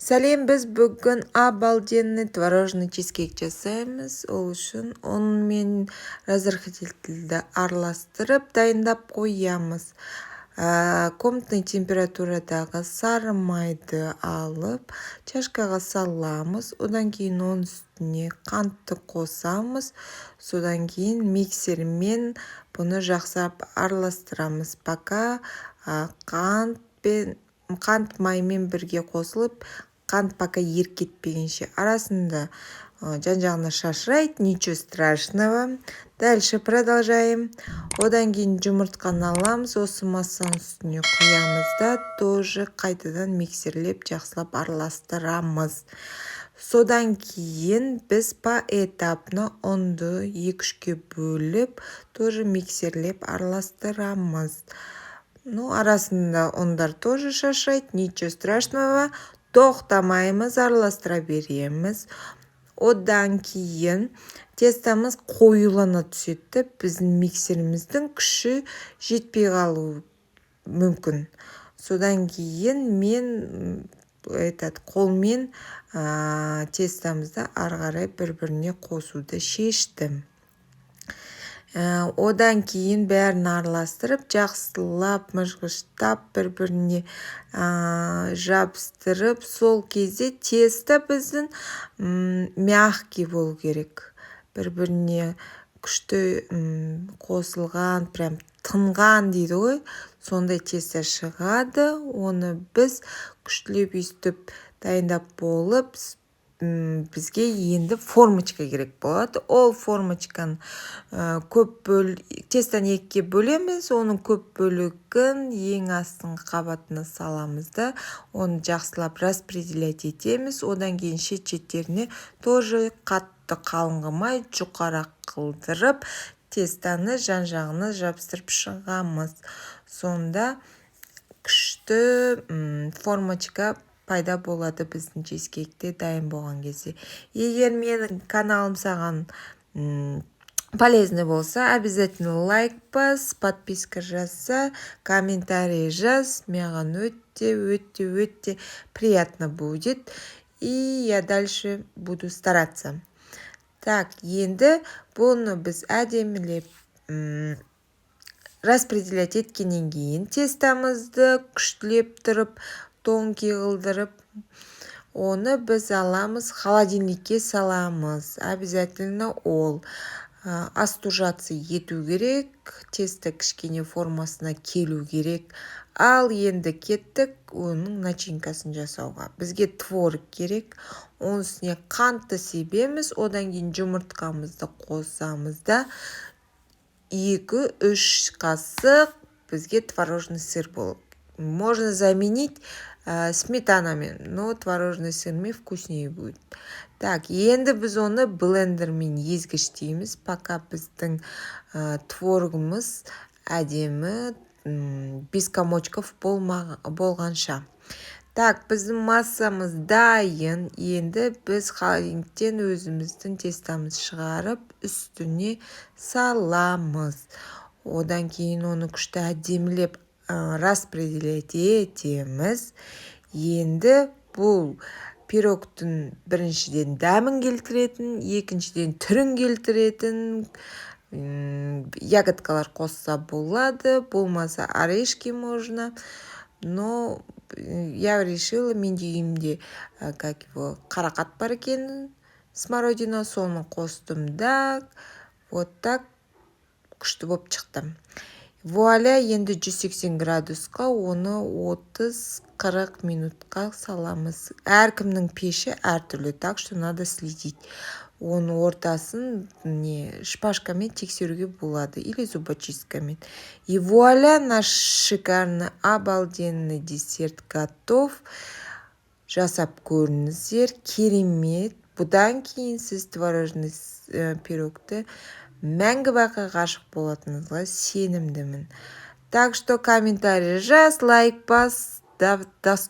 Сәлем, біз бүгін обалденный творожный чизкейк жасаймыз. Ол үшін ұн мен разрыхлительді араластырып дайындап қоямыз. Комнатный температурадағы сары майды алып, чашкаға саламыз. Одан кейін оның үстіне қантты қосамыз. Содан кейін миксермен бұны жақсап араластырамыз. Пока қант маймен бірге қосылып, қант пока еріп кетпегенше арасында жан-жағына шашырайды, ничего страшного. Дальше продолжаем. Одан кейін жұмыртқаны аламыз, осы массаның үстіне құямыз да тоже қайтадан миксерлеп жақсылап араластырамыз. Содан кейін біз поэтапно ұнды 2-3-ке бөліп, тоже миксерлеп араластырамыз. Арасында ұндар тоже шашырайды, ничего страшного. Тоқтамаймыз, араластыра береміз. Одан кейін тестамыз қоюлана түседі. Біздің миксеріміздің күші жетпей қалуы мүмкін. Содан кейін мен қолмен тестамызды ары қарай бір-біріне қосуды шештім. Одан кейін бәрін араластырып, жақсылап, мыжғыштап, бір-біріне жабыстырып, сол кезде теста біздің мягкий болу керек. Бір-біріне күшті қосылған, прям тынған дейді ғой. Сондай теста шығады. Оны біз күштілеп үстіп дайындап болып, бізге енді формочка керек болады. Ол формочканы тестаны 2-ке бөлеміз, оның көп бөлігін ең астыңғы қабатына саламыз да, оны жақсылап распределять етеміз. Одан кейін шет-шеттеріне тоже қатты қалың қылмай, жұқарақ қылдырып, тестаны жан-жағына жабыстырып шығамыз. Сонда күшті формочка пайда болады біздің чизкейкте дайын болған кезде. Егер менің каналым саған полезный болса, обязательно лайк бас, подписка жаса, комментарий жаз. Маған өте приятно будет. И я дальше буду стараться. Так, енді бұны біз әдемілеп распределять еткеннен кейін тестамызды күштілеп тұрып, тонкий қылдырып, оны біз аламыз, холодильникке саламыз. Обязательно ол остужаться ету керек, тесто кішкене формасына келу керек. Ал енді кеттік оның начинкасын жасауға. Бізге творог керек. Оның үстіне қантты себеміз, одан кейін жұмыртқамызды қосамыз да 2-3 қасық бізге творожный сыр болып. Можно заменить сметанамен, но творожный сырмен вкуснее будет. Так, енді біз оны блендермен езгіштейміз, пока біздің творогымыз әдемі без комочков болғанша. Так, біздің массамыз дайын. Енді біз холодильниктен өзіміздің тестамыз шығарып, үстіне саламыз. Одан кейін оны күшті әдемілеп распределять етеміз. Енді бұл пирогтың біріншіден дәмін келтіретін, екіншіден түрін келтіретін ягодкалар қосса болады, болмаса орешки можно. Но я решила, менде үйімде қарақат бар екен, смородина, соны қостым да, вот так күшті болып шықты. Вуаля, енді 180 градусқа оны 30-40 минутқа саламыз. Әркімнің пеші әртүрлі, так что надо следить. Оны ортасын шпажкамен тексеруге болады, или зубочисткамен. И вуаля, наш шикарный, обалденный десерт готов. Жасап көріңіздер, керемет. Бұдан кейін сіз творожный пирогты мәңгі бақи ғашық болатыныңызға сенімдімін. Так что комментарий жаз, лайк бас, до скорого.